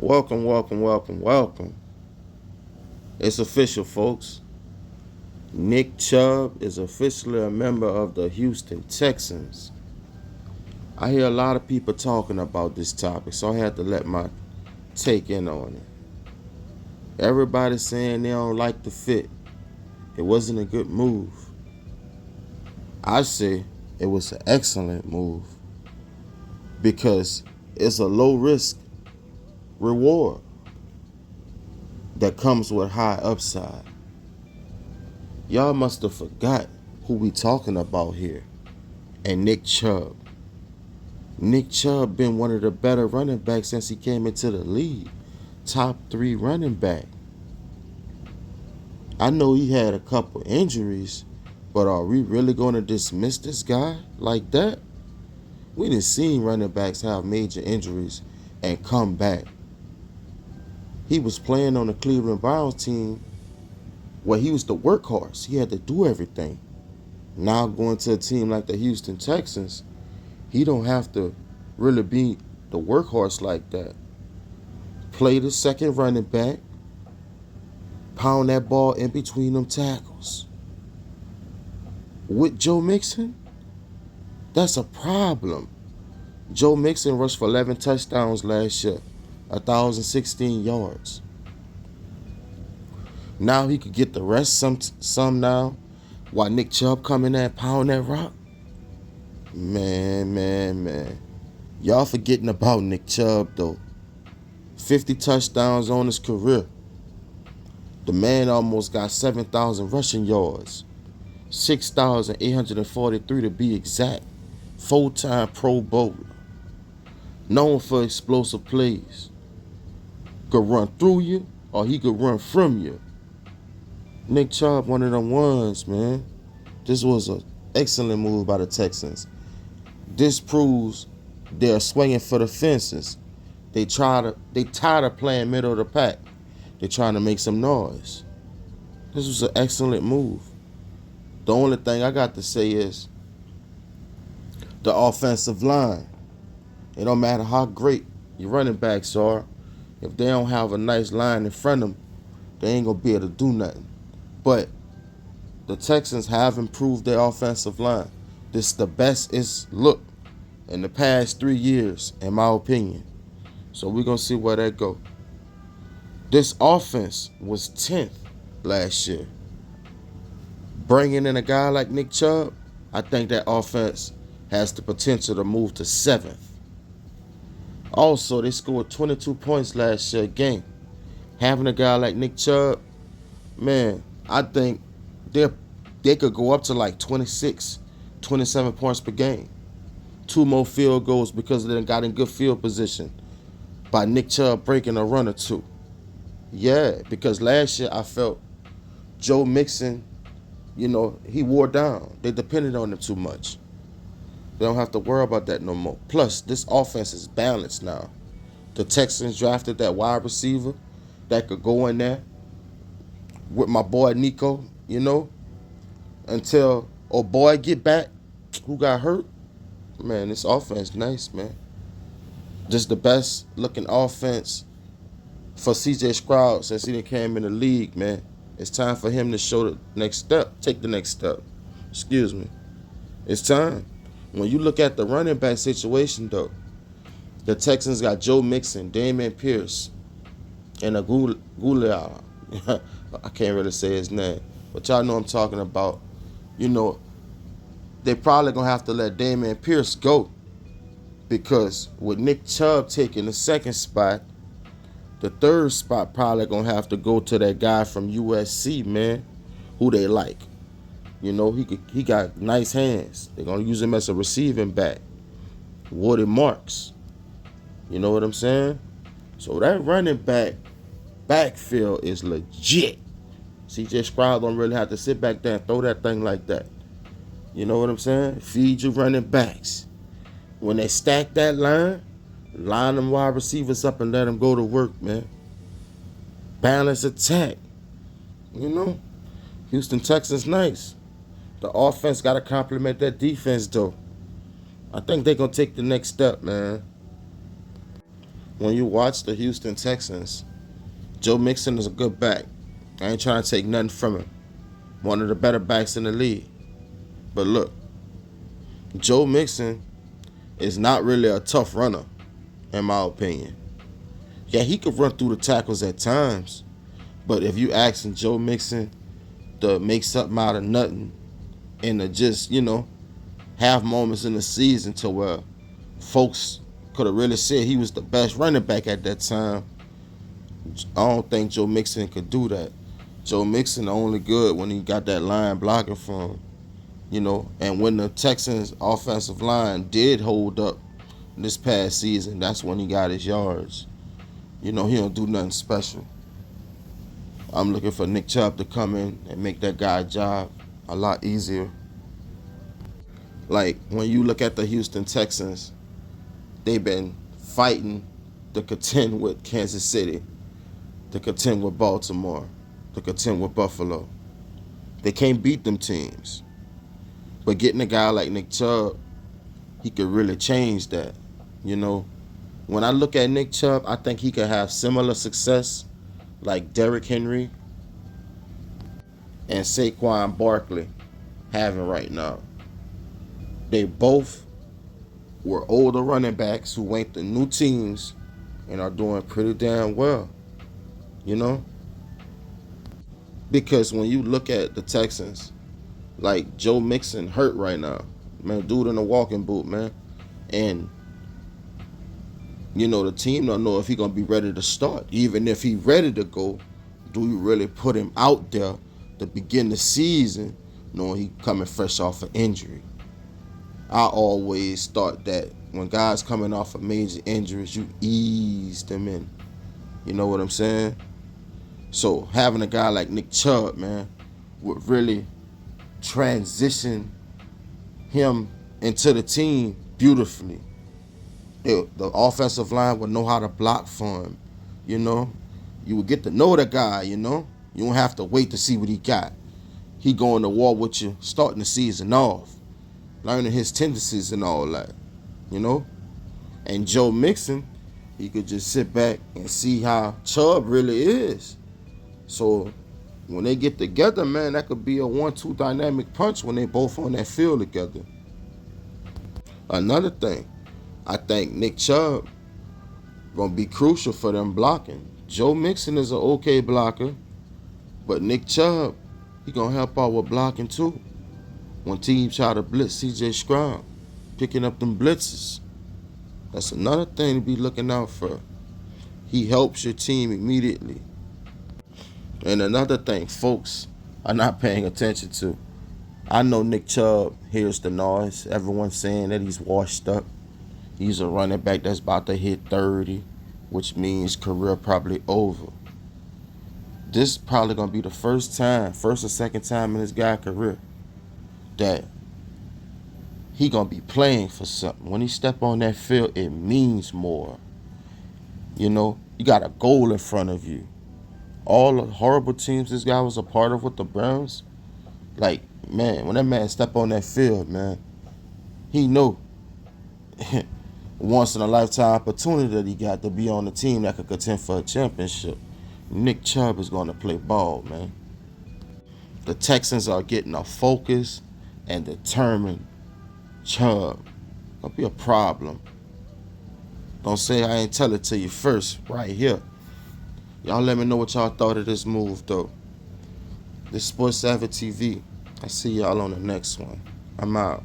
Welcome, welcome, welcome, welcome. It's official, folks. NICK Chubb is officially a member of the Houston Texans. I hear a lot of people talking about this topic, so I had to let my take in on it. Everybody's saying they don't like the fit. It wasn't a good move. I say it was an excellent move because it's a low risk reward that comes with high upside. Y'all must have forgot who we talking about here. And NICK Chubb. NICK Chubb been one of the better running backs since he came into the league. Top 3 running back. I know he had a couple injuries, but are we really going to dismiss this guy like that? We done seen running backs have major injuries and come back. He was playing on the Cleveland Browns team where he was the workhorse. He had to do everything. Now going to a team like the Houston Texans, he don't have to really be the workhorse like that. Play the second running back, pound that ball in between them tackles. With Joe Mixon, that's a problem. Joe Mixon rushed for 11 touchdowns last year, 1,016 yards. Now he could get the rest some now, while NICK Chubb come in there and pound that rock. Man. Y'all forgetting about NICK Chubb, though. 50 touchdowns on his career. The man almost got 7,000 rushing yards. 6,843 to be exact. Full-time Pro Bowler. Known for explosive plays. Could run through you or he could run from you. NICK Chubb, one of them ones, man. This was an excellent move by the Texans. This proves they're swinging for the fences. They tired of playing middle of the pack. They're trying to make some noise. This was an excellent move. The only thing I got to say is the offensive line. It don't matter how great your running backs are. If they don't have a nice line in front of them, they ain't going to be able to do nothing. But the Texans have improved their offensive line. This is the best it's looked in the past 3 years, in my opinion. So we're going to see where that go. This offense was 10th last year. Bringing in a guy like NICK Chubb, I think that offense has the potential to move to 7th. Also, they scored 22 points last year a game. Having a guy like NICK Chubb, man, I think they could go up to like 26, 27 points per game. 2 more field goals because they got in good field position by NICK Chubb breaking a run or 2. Yeah, because last year I felt Joe Mixon, he wore down. They depended on him too much. They don't have to worry about that no more. Plus, this offense is balanced now. The Texans drafted that wide receiver that could go in there with my boy Nico, until old boy get back who got hurt. Man, this offense nice, man. Just the best looking offense for C.J. Stroud since he came in the league, man. It's time for him to show the next step, take the next step. Excuse me. It's time. When you look at the running back situation, though, the Texans got Joe Mixon, Dameon Pierce, and a Gouliar. I can't really say his name, but y'all know I'm talking about. They probably going to have to let Dameon Pierce go because with NICK Chubb taking the 2nd spot, the 3rd spot probably going to have to go to that guy from USC, man, who they like. He got nice hands. They're going to use him as a receiving back. Woody Marks. You know what I'm saying? So that running backfield is legit. C.J. Stroud don't really have to sit back there and throw that thing like that. You know what I'm saying? Feed your running backs. When they stack that line them wide receivers up and let them go to work, man. Balance attack. Houston Texans nice. The offense got to complement that defense, though. I think they're going to take the next step, man. when you watch the Houston Texans, Joe Mixon is a good back. I ain't trying to take nothing from him. One of the better backs in the league. But look, Joe Mixon is not really a tough runner, in my opinion. Yeah, he could run through the tackles at times, but if you asking Joe Mixon to make something out of nothing and to just, have moments in the season to where folks could have really said he was the best running back at that time, I don't think Joe Mixon could do that. Joe Mixon only good when he got that line blocking for him, and when the Texans offensive line did hold up this past season, that's when he got his yards. He don't do nothing special. I'm looking for NICK Chubb to come in and make that guy's job a lot easier. Like, when you look at the Houston Texans, they've been fighting to contend with Kansas City, to contend with Baltimore, to contend with Buffalo. They can't beat them teams. But getting a guy like NICK Chubb, he could really change that. When I look at NICK Chubb, I think he could have similar success like Derrick Henry and Saquon Barkley having right now. They both were older running backs who went to new teams and are doing pretty damn well. Because when you look at the Texans, like Joe Mixon hurt right now. Man, dude in a walking boot, man. And, the team don't know if he's going to be ready to start. Even if he's ready to go, do you really put him out there to begin the season knowing he coming fresh off an injury? I always thought that when guys coming off of major injuries, you ease them in. You know what I'm saying? So having a guy like NICK Chubb, man, would really transition him into the team beautifully. The offensive line would know how to block for him. You would get to know the guy. You don't have to wait to see what he got. He going to war with you starting the season off, learning his tendencies and all that. And Joe Mixon, he could just sit back and see how Chubb really is. So when they get together, man, that could be a 1-2 dynamic punch when they both on that field together. Another thing, I think NICK Chubb gonna be crucial for them blocking. Joe Mixon is an okay blocker, but NICK Chubb, he gonna help out with blocking too. When teams try to blitz C.J. Stroud, picking up them blitzes. That's another thing to be looking out for. He helps your team immediately. And another thing folks are not paying attention to. I know NICK Chubb hears the noise. Everyone's saying that he's washed up. He's a running back that's about to hit 30, which means career probably over. This probably going to be the first or second time in this guy's career that he going to be playing for something. When he step on that field, it means more. You got a goal in front of you. All the horrible teams this guy was a part of with the Browns, like, man, when that man step on that field, man, he knew once in a lifetime opportunity that he got to be on a team that could contend for a championship. NICK Chubb is going to play ball, man. The Texans are getting a focused and determined Chubb. Gonna be a problem. Don't say I ain't tell it to you first, right here. Y'all let me know what y'all thought of this move, though. This Sports Savvy TV. I see y'all on the next one. I'm out.